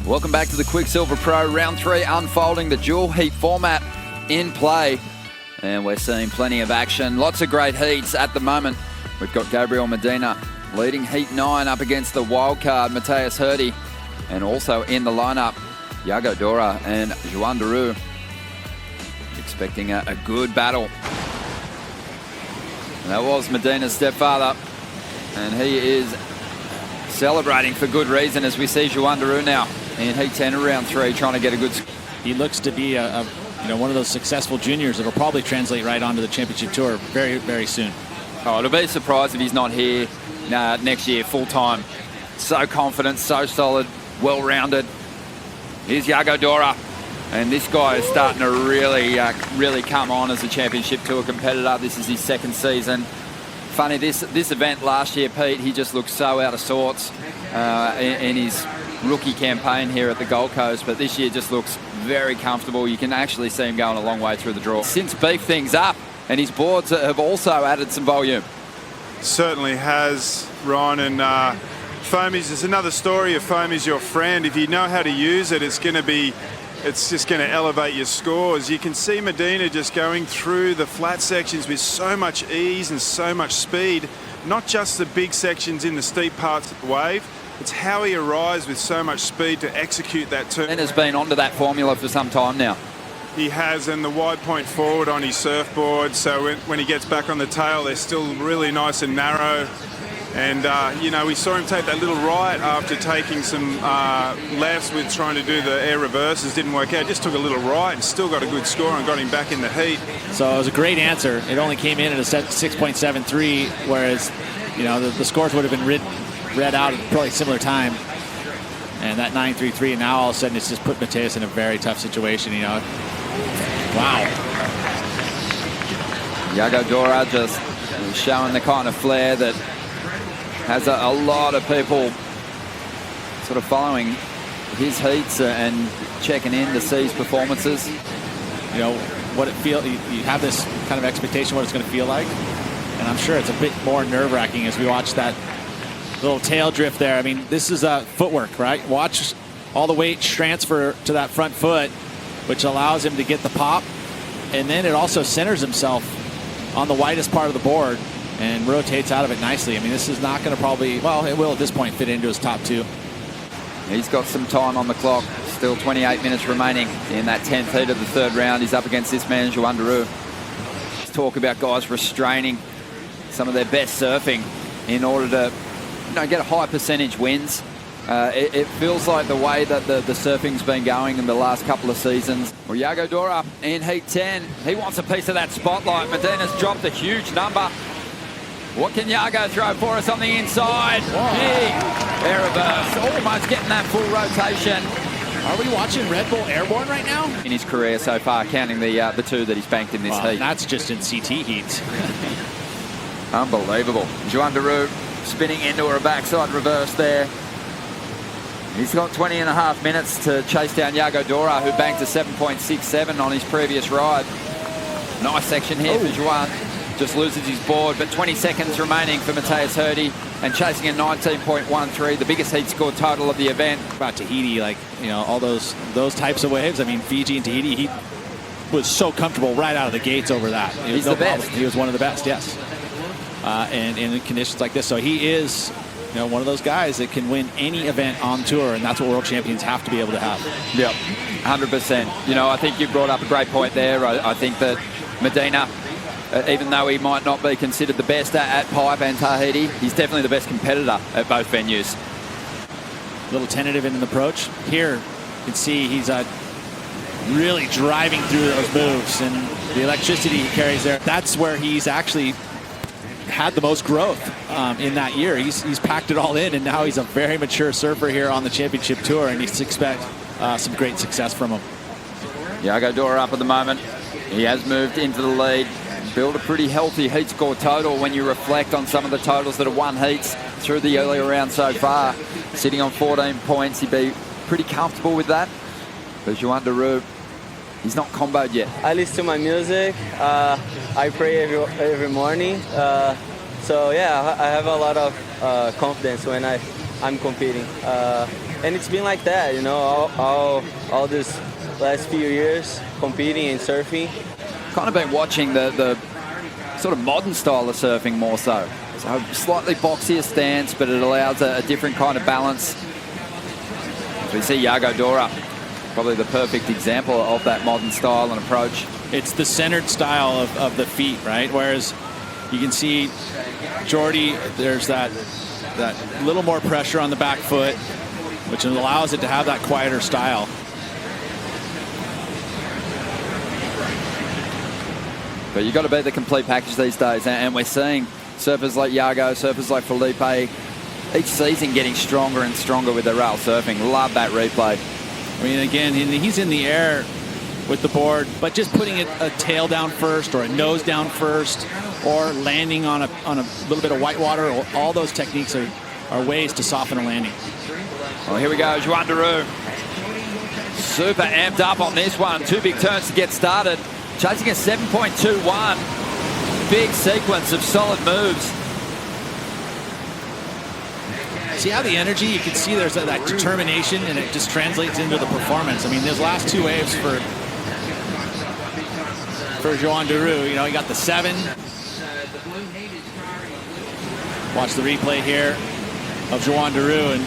Welcome back to the Quiksilver Pro Round 3, unfolding the dual heat format in play. And we're seeing plenty of action, lots of great heats at the moment. We've got Gabriel Medina leading Heat 9 up against the wildcard Matthias Herdy. And also in the lineup, Yago Dora and Joan Duru. Expecting a good battle. And that was Medina's stepfather. And he is celebrating for good reason as we see Joan Duru now in Heat 10 of round 3 trying to get a good score. He looks to be one of those successful juniors that will probably translate right onto the championship tour very, very soon. Oh, it'll be a surprise if he's not here next year full time. So confident, so solid, well-rounded. Here's Yago Dora. And this guy is starting to really come on as a championship tour competitor. This is his second season. Funny, this event last year, Pete, he just looked so out of sorts in his rookie campaign here at the Gold Coast, but this year just looks very comfortable. You can actually see him going a long way through the draw. Since beefed things up, and his boards have also added some volume. Certainly has, Ron, and foamies is another story of foam is your friend. If you know how to use it, it's just going to elevate your scores. You can see Medina just going through the flat sections with so much ease and so much speed, not just the big sections in the steep parts of the wave. It's how he arrives with so much speed to execute that turn. And has been onto that formula for some time now. He has, and the wide point forward on his surfboard, so when he gets back on the tail, they're still really nice and narrow. And, we saw him take that little right after taking some lefts with trying to do the air reverses. Didn't work out. Just took a little right and still got a good score and got him back in the heat. So it was a great answer. It only came in at a 6.73, whereas, the scores would have been read out at probably a similar time. And that 9.33, and now all of a sudden it's just put Matthias in a very tough situation, Wow. Yago Dora just showing the kind of flair that has a lot of people sort of following his heats and checking in to see his performances. What it feels, you have this kind of expectation what it's going to feel like. And I'm sure it's a bit more nerve-wracking as we watch that little tail drift there. I mean, this is footwork, right? Watch all the weight transfer to that front foot, which allows him to get the pop. And then it also centers himself on the widest part of the board and rotates out of it nicely. I mean, this is not going to probably, well, it will at this point fit into his top 2. He's got some time on the clock. Still 28 minutes remaining in that 10th heat of the third round. He's up against this man, Joan Duru. Let's talk about guys restraining some of their best surfing in order to get a high percentage wins. It feels like the way that the surfing's been going in the last couple of seasons. Well, Yago Dora in Heat 10. He wants a piece of that spotlight. Medina's dropped a huge number. What can Yago throw for us on the inside? Big air reverse, almost getting that full rotation. Are we watching Red Bull Airborne right now? In his career so far, counting the 2 that he's banked in this heat. That's just in CT heats. Unbelievable. Joan Duru spinning into her backside reverse there. He's got 20.5 minutes to chase down Yago Dora, who banked a 7.67 on his previous ride. Nice section here for Joan. Just loses his board, but 20 seconds remaining for Matthias Herdy and chasing a 19.13, the biggest heat score total of the event. About Tahiti, all those types of waves. I mean, Fiji and Tahiti, he was so comfortable right out of the gates over that. He's the best. He was one of the best, yes. And in conditions like this. So he is one of those guys that can win any event on tour, and that's what world champions have to be able to have. Yep, 100%. I think you brought up a great point there. I think that Medina, even though he might not be considered the best at Pipe and Tahiti, he's definitely the best competitor at both venues. A little tentative in the approach. Here, you can see he's really driving through those moves, and the electricity he carries there, that's where he's actually had the most growth in that year. He's packed it all in, and now he's a very mature surfer here on the championship tour, and you expect some great success from him. Yago Dora up at the moment. He has moved into the lead. Built a pretty healthy heat score total when you reflect on some of the totals that have won heats through the earlier round so far. Sitting on 14 points, he'd be pretty comfortable with that. But Joan Duru, he's not comboed yet. I listen to my music. I pray every morning. So yeah, I have a lot of confidence when I'm competing. And it's been like that, you know, all this last few years competing and surfing. Kind of been watching the sort of modern style of surfing more so. So slightly boxier stance, but it allows a different kind of balance. As we see Yago Dora, probably the perfect example of that modern style and approach. It's the centered style of the feet, right? Whereas you can see Jordy, there's that little more pressure on the back foot, which allows it to have that quieter style. But you've got to be the complete package these days, and we're seeing surfers like Yago, surfers like Felipe, each season getting stronger and stronger with their rail surfing. Love that replay. I mean, again, he's in the air with the board, but just putting a tail down first or a nose down first or landing on a little bit of white water, all those techniques are ways to soften a landing. Well, here we go, Joan Duru. Super amped up on this one. 2 big turns to get started. Chasing a 7.21. Big sequence of solid moves. See how the energy, you can see there's that determination, and it just translates into the performance. I mean, those last 2 waves for Joan Duru, you know, he got the 7. Watch the replay here of Joan Duru, and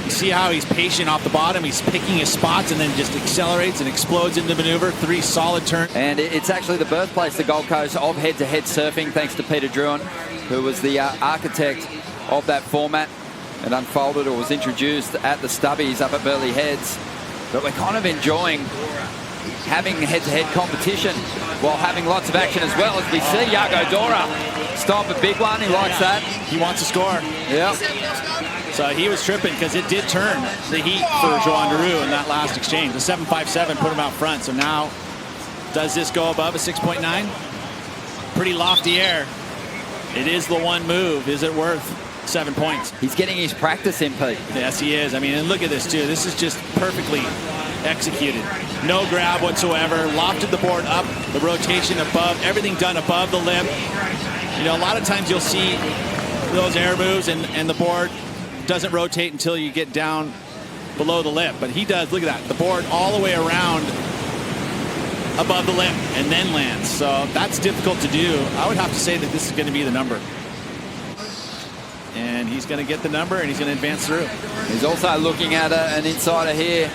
you see how he's patient off the bottom. He's picking his spots and then just accelerates and explodes into maneuver. 3 solid turns. And it's actually the birthplace, the Gold Coast, of head-to-head surfing, thanks to Peter Druin, who was the architect of that format. It unfolded or was introduced at the Stubbies up at Burleigh Heads. But we're kind of enjoying having head-to-head competition while having lots of action as well, as we see Yago Dora stop a big one. He likes that. He wants to score. Yeah. So he was tripping because it did turn the heat for Joan Duru in that last exchange. The 7.57 put him out front. So now, does this go above a 6.9? Pretty lofty air. It is the one move. Is it worth 7 points? He's getting his practice in, Pete. Yes, he is. I mean, and look at this, too. This is just perfectly executed. No grab whatsoever. Lofted the board up, the rotation above, everything done above the lip. You know, a lot of times you'll see those air moves and the board doesn't rotate until you get down below the lip. But he does, look at that, the board all the way around above the lip and then lands. So that's difficult to do. I would have to say that this is going to be the number. And he's going to get the number, and he's going to advance through. He's also looking at an insider here.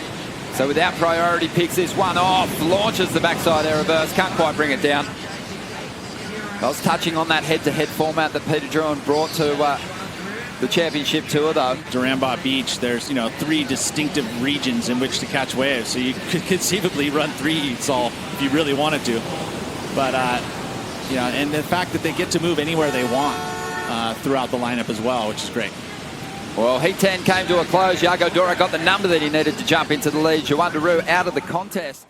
So without priority, picks this one off, launches the backside air reverse, can't quite bring it down. I was touching on that head-to-head format that Peter Druin brought to the championship tour, though. Duramba Beach, there's, you know, 3 distinctive regions in which to catch waves. So you could conceivably run 3 heats all if you really wanted to. But, you know, and the fact that they get to move anywhere they want throughout the lineup as well, which is great. Well, Heat 10 came to a close. Yago Dora got the number that he needed to jump into the lead. Joan Duru out of the contest.